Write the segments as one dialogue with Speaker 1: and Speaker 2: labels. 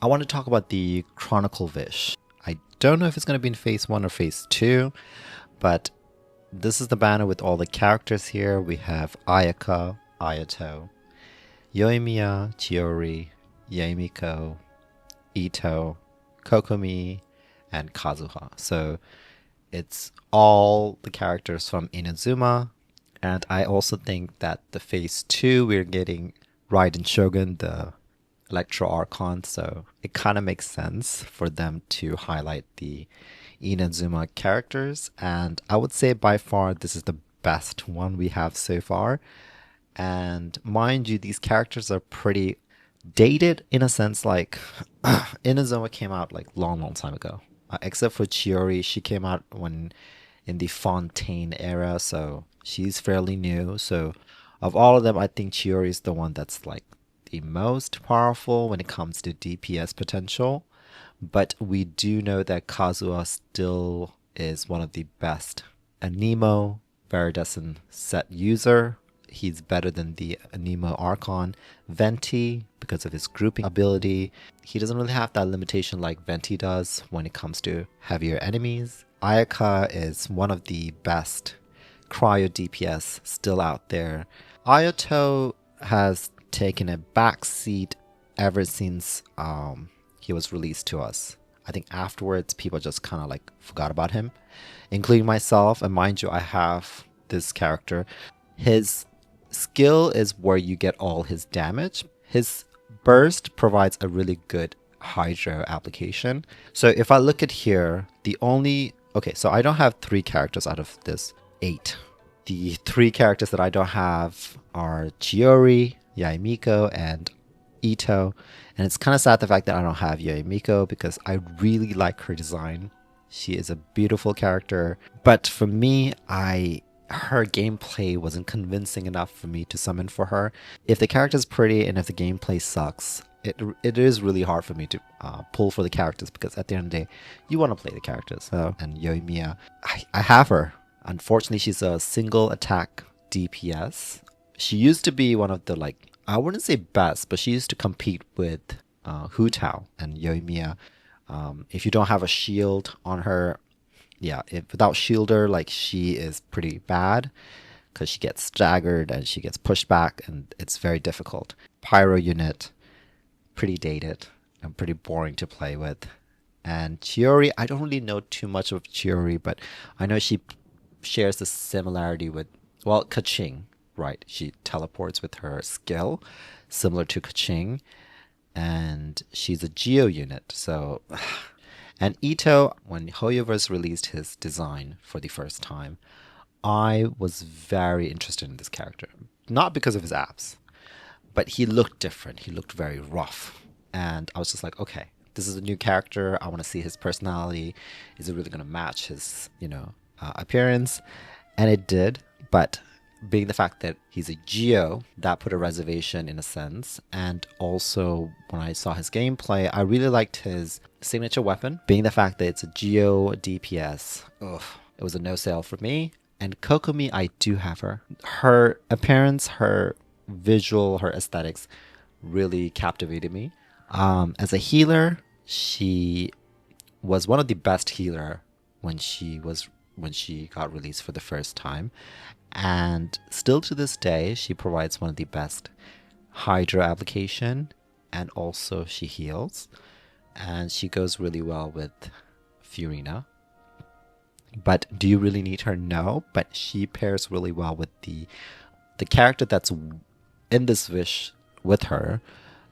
Speaker 1: I want to talk about the Chronicle Vish. I don't know if it's going to be in phase 1 or phase 2, but this is the banner with all the characters here. We have Ayaka, Ayato, Yoimiya, Chiori, Yaemiko, Ito, Kokomi, and Kazuha. So it's all the characters from Inazuma. And I also think that the phase 2, we're getting Raiden Shogun, the Electro Archon. So it kind of makes sense for them to highlight the Inazuma characters. And I would say by far this is the best one we have so far. And mind you, these characters are pretty dated in a sense, like Inazuma came out like long time ago. Except for Chiori, she came out when in the Fontaine era, so she's fairly new. So of all of them, I think Chiori is the one that's like the most powerful when it comes to DPS potential. But we do know that Kazuha still is one of the best Anemo Viridescent set user. He's better than the Anemo Archon. Venti, because of his grouping ability, he doesn't really have that limitation like Venti does when it comes to heavier enemies. Ayaka is one of the best cryo DPS still out there. Ayato has taken a backseat ever since he was released to us. I think afterwards people just kind of like forgot about him, including myself. And mind you, I have this character. His skill is where you get all his damage. His burst provides a really good hydro application. So if I look at here, so I don't have 3 characters out of this 8. The 3 characters that I don't have are Chiori, Yaemiko, and Ito. And it's kind of sad the fact that I don't have Yaemiko because I really like her design. She is a beautiful character. But for me, her gameplay wasn't convincing enough for me to summon for her. If the character's pretty and if the gameplay sucks, it is really hard for me to pull for the characters because at the end of the day, you want to play the characters. And Yoimiya, I have her. Unfortunately, she's a single attack DPS. She used to be one of the I wouldn't say best, but she used to compete with Hu Tao and Yoimiya. If you don't have a shield on her, without shielder, she is pretty bad because she gets staggered and she gets pushed back and it's very difficult. Pyro unit, pretty dated and pretty boring to play with. And Chiori, I don't really know too much of Chiori, but I know she shares the similarity with, Kaching, right? She teleports with her skill, similar to Kaching, and she's a Geo unit, so... And Ito, when Hoyoverse released his design for the first time, I was very interested in this character. Not because of his abs, but he looked different. He looked very rough. And I was just like, okay, this is a new character. I want to see his personality. Is it really going to match his, appearance? And it did. But being the fact that he's a Geo, that put a reservation in a sense. And also, when I saw his gameplay, I really liked his signature weapon. Being the fact that it's a Geo DPS, it was a no sale for me. And Kokomi, I do have her. Her appearance, her visual, her aesthetics really captivated me. As a healer, she was one of the best healer when she got released for the first time. And still to this day, she provides one of the best hydro application, and also she heals. And she goes really well with Furina. But do you really need her? No, but she pairs really well with the character that's in this wish with her,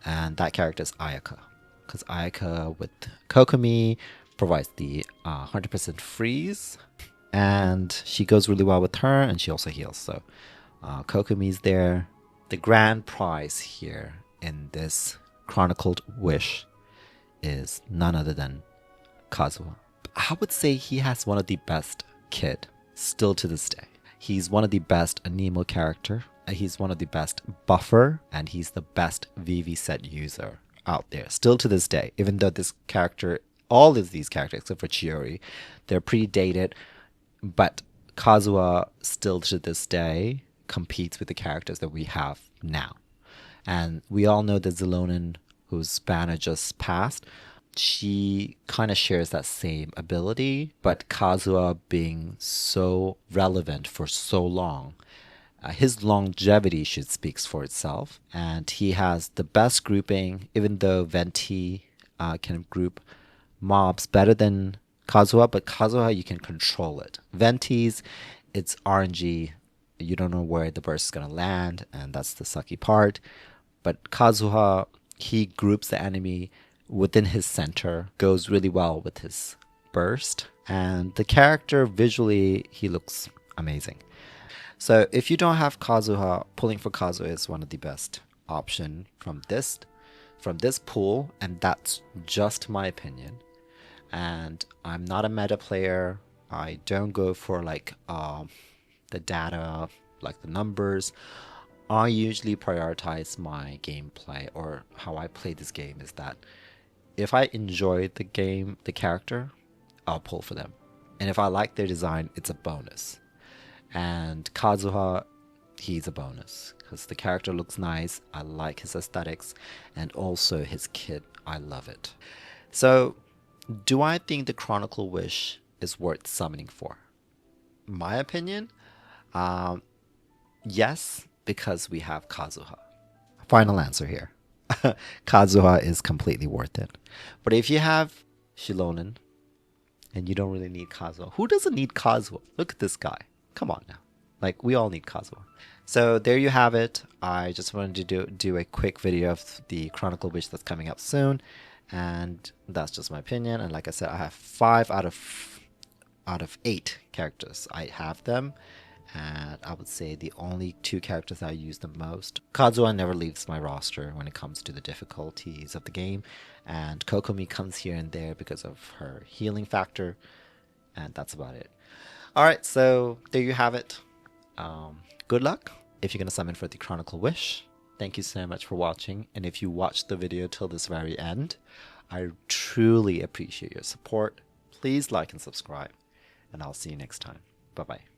Speaker 1: and that character is Ayaka. Because Ayaka with Kokomi provides the 100% freeze, and she goes really well with her, and she also heals. So Kokomi's there. The grand prize here in this Chronicled Wish is none other than Kazuha. I would say he has one of the best kit still to this day. He's one of the best Anemo character. He's one of the best buffer, and he's the best VV set user out there still to this day. Even though this character, all of these characters except for Chiori, they're pretty dated, but Kazuha still to this day competes with the characters that we have now. And we all know that Zelonin, whose banner just passed, she kind of shares that same ability, but Kazuha being so relevant for so long, his longevity should speaks for itself, and he has the best grouping. Even though Venti can group mobs better than Kazuha, but Kazuha you can control it. Venti's, it's RNG. You don't know where the burst is gonna land, and that's the sucky part. But Kazuha, he groups the enemy within his center, goes really well with his burst, and the character visually he looks amazing. So if you don't have Kazuha, pulling for Kazuha is one of the best option from this pool, and that's just my opinion. And I'm not a meta player. I don't go for like the data, like the numbers. I usually prioritize my gameplay, or how I play this game is that if I enjoy the game, the character, I'll pull for them. And if I like their design, it's a bonus. And Kazuha, he's a bonus because the character looks nice. I like his aesthetics, and also his kit. I love it. So, do I think the Chronicle Wish is worth summoning for? My opinion, yes, because we have Kazuha. Final answer here. Kazuha is completely worth it. But if you have Shilonen and you don't really need Kazuha, who doesn't need Kazuha? Look at this guy. Come on now. Like, we all need Kazuha. So there you have it. I just wanted to do a quick video of the Chronicle Wish that's coming up soon. And that's just my opinion. And like I said, I have 5 out of 8 characters. I have them. And I would say the only 2 characters I use the most. Kazuha never leaves my roster when it comes to the difficulties of the game. And Kokomi comes here and there because of her healing factor. And that's about it. Alright, so there you have it. Good luck if you're going to summon for the Chronicle Wish. Thank you so much for watching. And if you watched the video till this very end, I truly appreciate your support. Please like and subscribe. And I'll see you next time. Bye-bye.